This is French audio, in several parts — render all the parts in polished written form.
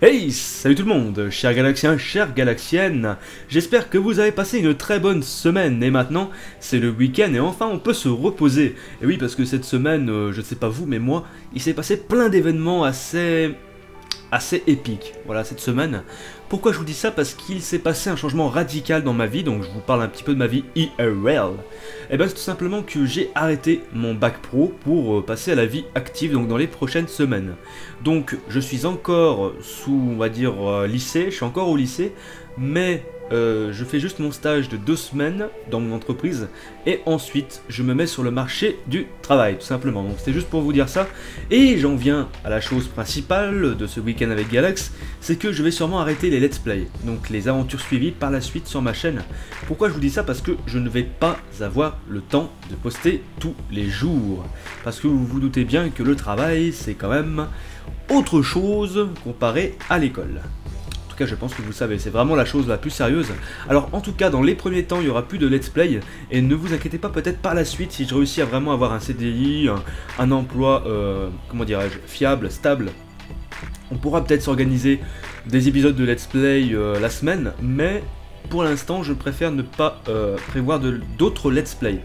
Hey, salut tout le monde, chers Galaxiens, chères Galaxiennes. J'espère que vous avez passé une très bonne semaine et maintenant c'est le week-end et enfin on peut se reposer. Et oui, parce que cette semaine, je ne sais pas vous mais moi, il s'est passé plein d'événements assez épiques. Voilà, cette semaine. Pourquoi je vous dis ça? Parce qu'il s'est passé un changement radical dans ma vie, donc je vous parle un petit peu de ma vie IRL. Et bien c'est tout simplement que j'ai arrêté mon bac pro pour passer à la vie active, donc dans les prochaines semaines. Donc je suis encore sous, on va dire, lycée, je suis encore au lycée, mais je fais juste mon stage de 2 semaines dans mon entreprise et ensuite je me mets sur le marché du travail tout simplement. Donc c'était juste pour vous dire ça et j'en viens à la chose principale de ce week-end avec Galax, c'est que je vais sûrement arrêter les let's play, donc les aventures suivies par la suite sur ma chaîne. Pourquoi je vous dis ça? Parce que je ne vais pas avoir le temps de poster tous les jours, parce que vous vous doutez bien que le travail c'est quand même autre chose comparé à l'école. En tout cas, je pense que vous le savez, c'est vraiment la chose la plus sérieuse. Alors en tout cas, dans les premiers temps, il n'y aura plus de let's play, et ne vous inquiétez pas, peut-être par la suite, si je réussis à vraiment avoir un CDI, un emploi, comment dirais-je, fiable, stable, on pourra peut-être s'organiser des épisodes de let's play la semaine, mais pour l'instant, je préfère ne pas prévoir d'autres let's play.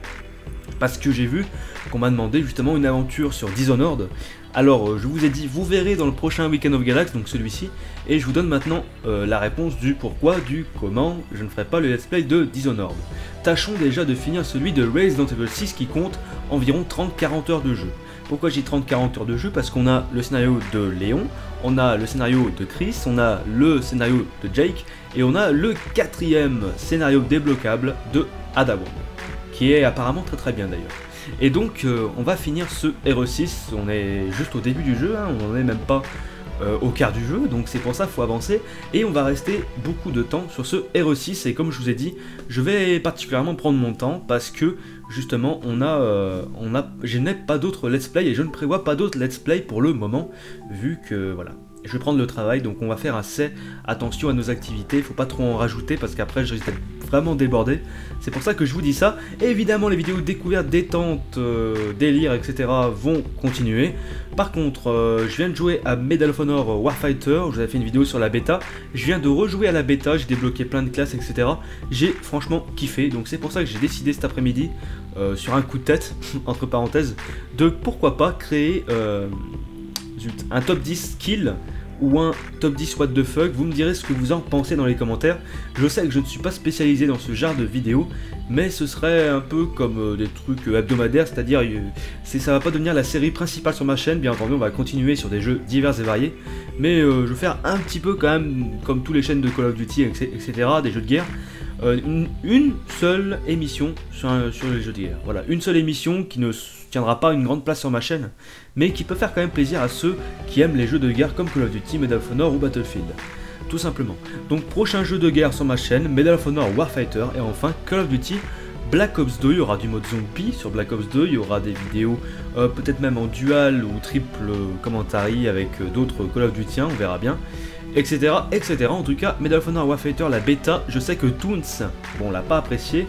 Parce que j'ai vu qu'on m'a demandé justement une aventure sur Dishonored. Alors je vous ai dit, vous verrez dans le prochain Weekend of Galax, donc celui-ci, et je vous donne maintenant la réponse du pourquoi, du comment je ne ferai pas le let's play de Dishonored. Tâchons déjà de finir celui de Resident Evil 6 qui compte environ 30-40 heures de jeu. Pourquoi j'ai 30-40 heures de jeu? Parce qu'on a le scénario de Léon, on a le scénario de Chris, on a le scénario de Jake, et on a le 4e scénario débloquable de Ada Wong, qui est apparemment très bien d'ailleurs. Et donc on va finir ce RE6, on est juste au début du jeu, hein, on n'en est même pas au quart du jeu, donc c'est pour ça qu'il faut avancer, et on va rester beaucoup de temps sur ce RE6, et comme je vous ai dit, je vais particulièrement prendre mon temps, parce que justement je n'ai pas d'autres let's play, et je ne prévois pas d'autres let's play pour le moment, vu que voilà. Je vais prendre le travail, donc on va faire assez attention à nos activités, il faut pas trop en rajouter parce qu'après je risque d'être vraiment débordé. C'est pour ça que je vous dis ça. Et évidemment les vidéos découvertes, détente, délire, etc. vont continuer. Par contre, je viens de jouer à Medal of Honor Warfighter, je vous avais fait une vidéo sur la bêta. Je viens de rejouer à la bêta, j'ai débloqué plein de classes, etc. J'ai franchement kiffé, donc c'est pour ça que j'ai décidé cet après-midi, sur un coup de tête, entre parenthèses, de pourquoi pas créer un top 10 kills ou un top 10 what the fuck. Vous me direz ce que vous en pensez dans les commentaires. Je sais que je ne suis pas spécialisé dans ce genre de vidéos, mais ce serait un peu comme des trucs hebdomadaires, c'est-à-dire ça va pas devenir la série principale sur ma chaîne, bien entendu on va continuer sur des jeux divers et variés, mais je vais faire un petit peu quand même comme toutes les chaînes de Call of Duty, etc., des jeux de guerre. Une seule émission sur les jeux de guerre. Voilà, une seule émission qui ne tiendra pas une grande place sur ma chaîne, mais qui peut faire quand même plaisir à ceux qui aiment les jeux de guerre comme Call of Duty, Medal of Honor ou Battlefield. Tout simplement. Donc prochain jeu de guerre sur ma chaîne, Medal of Honor Warfighter, et enfin Call of Duty Black Ops 2, il y aura du mode zombie sur Black Ops 2, il y aura des vidéos peut-être même en dual ou triple commentary avec d'autres Call of Duty, on verra bien. Etc, etc. En tout cas, Medal of Honor Warfighter, la bêta, je sais que Toons, bon, l'a pas apprécié,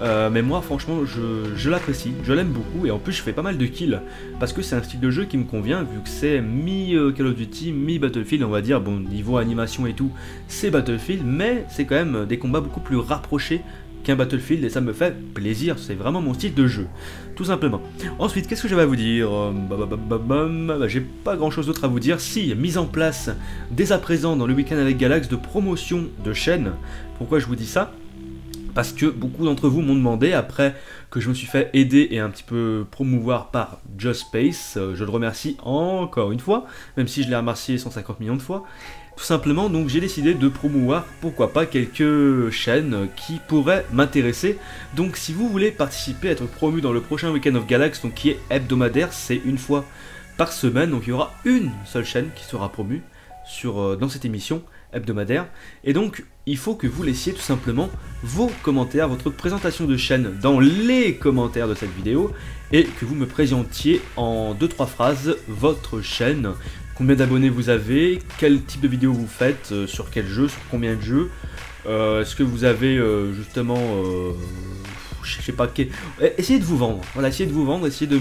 mais moi, franchement, je l'apprécie, je l'aime beaucoup, et en plus, je fais pas mal de kills, parce que c'est un style de jeu qui me convient, vu que c'est mi-Call of Duty, mi-Battlefield, on va dire, bon, niveau animation et tout, c'est Battlefield, mais c'est quand même des combats beaucoup plus rapprochés qu'un Battlefield, et ça me fait plaisir, c'est vraiment mon style de jeu, tout simplement. Ensuite, qu'est-ce que je vais vous dire? J'ai pas grand chose d'autre à vous dire. Si, mise en place dès à présent dans le week-end avec Galax de promotion de chaîne. Pourquoi je vous dis ça? Parce que beaucoup d'entre vous m'ont demandé, après que je me suis fait aider et un petit peu promouvoir par Just Space, je le remercie encore une fois, même si je l'ai remercié 150 millions de fois. Tout simplement, donc j'ai décidé de promouvoir, pourquoi pas, quelques chaînes qui pourraient m'intéresser. Donc si vous voulez participer, être promu dans le prochain Weekend of Galax, donc qui est hebdomadaire, c'est une fois par semaine, donc il y aura une seule chaîne qui sera promue dans cette émission hebdomadaire. Et donc il faut que vous laissiez tout simplement vos commentaires, votre présentation de chaîne dans les commentaires de cette vidéo, et que vous me présentiez en 2-3 phrases votre chaîne. Combien d'abonnés vous avez, quel type de vidéo vous faites, sur quel jeu, sur combien de jeux, est-ce que vous avez justement, je sais pas, essayez de vous vendre, voilà, essayez de vous vendre, essayez de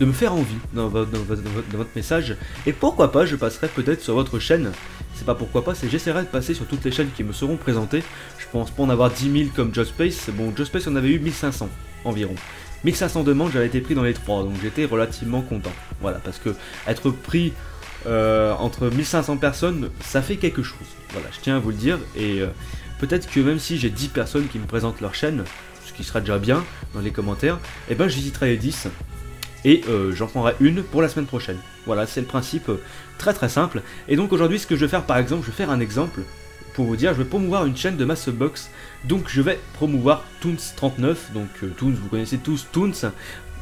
me faire envie dans votre message, et pourquoi pas je passerai peut-être sur votre chaîne c'est pas pourquoi pas, c'est j'essaierai de passer sur toutes les chaînes qui me seront présentées. Je pense pas en avoir 10 000 comme Jospace. Bon, Jospace on avait eu 1500 environ. 1500 demandes, j'avais été pris dans les 3, donc j'étais relativement content. Voilà, parce que être pris entre 1500 personnes, ça fait quelque chose. Voilà, je tiens à vous le dire, et peut-être que même si j'ai 10 personnes qui me présentent leur chaîne, ce qui sera déjà bien dans les commentaires, et ben j'hésiterai les 10, et j'en prendrai une pour la semaine prochaine. Voilà, c'est le principe très très simple. Et donc aujourd'hui, ce que je vais faire par exemple, je vais faire un exemple. Pour vous dire, je vais promouvoir une chaîne de ma subbox, donc je vais promouvoir Toons39, donc Toons, vous connaissez tous Toons, ça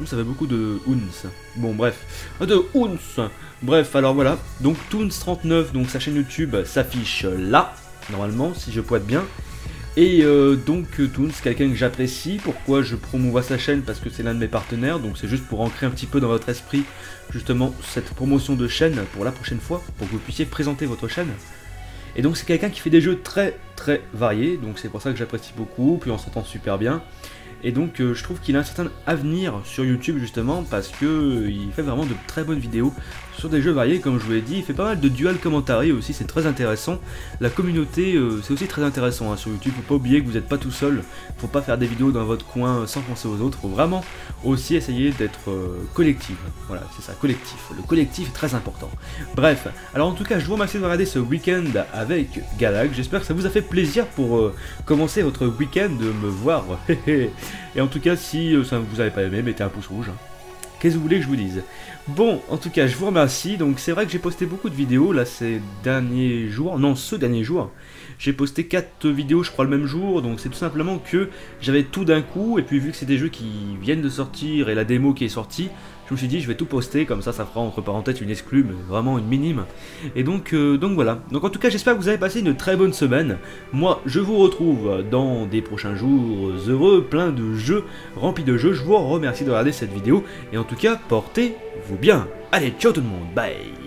fait beaucoup de Oons, bon bref, de Oons, bref, alors voilà, donc Toons39, donc sa chaîne YouTube s'affiche là, normalement, si je pointe bien, et donc Toons, quelqu'un que j'apprécie. Pourquoi je promouvois sa chaîne? Parce que c'est l'un de mes partenaires, donc c'est juste pour ancrer un petit peu dans votre esprit, justement, cette promotion de chaîne pour la prochaine fois, pour que vous puissiez présenter votre chaîne. Et donc c'est quelqu'un qui fait des jeux très très variés, donc c'est pour ça que j'apprécie beaucoup, puis on s'entend super bien. Et donc je trouve qu'il a un certain avenir sur YouTube justement, parce que il fait vraiment de très bonnes vidéos sur des jeux variés, comme je vous l'ai dit. Il fait pas mal de dual commentary aussi, c'est très intéressant. La communauté, c'est aussi très intéressant sur YouTube. Faut pas oublier que vous n'êtes pas tout seul, faut pas faire des vidéos dans votre coin sans penser aux autres, faut vraiment aussi essayer d'être collectif. Voilà, c'est ça, collectif. Le collectif est très important. Bref, alors en tout cas, je vous remercie de regarder ce week-end avec Galax. J'espère que ça vous a fait plaisir pour commencer votre week-end de me voir. Et en tout cas, si ça ne vous avait pas aimé, mettez un pouce rouge. Qu'est-ce que vous voulez que je vous dise? Bon, en tout cas, je vous remercie. Donc c'est vrai que j'ai posté beaucoup de vidéos là ces derniers jours. Non, ce dernier jour. J'ai posté 4 vidéos, je crois, le même jour. Donc c'est tout simplement que j'avais tout d'un coup. Et puis vu que c'est des jeux qui viennent de sortir et la démo qui est sortie, je me suis dit je vais tout poster. Comme ça fera entre parenthèses une exclue, mais vraiment une minime. Et donc voilà. Donc en tout cas, j'espère que vous avez passé une très bonne semaine. Moi, je vous retrouve dans des prochains jours heureux, plein de jeux, remplis de jeux. Je vous remercie de regarder cette vidéo. Et en tout cas, portez-vous bien. Allez, ciao tout le monde, bye.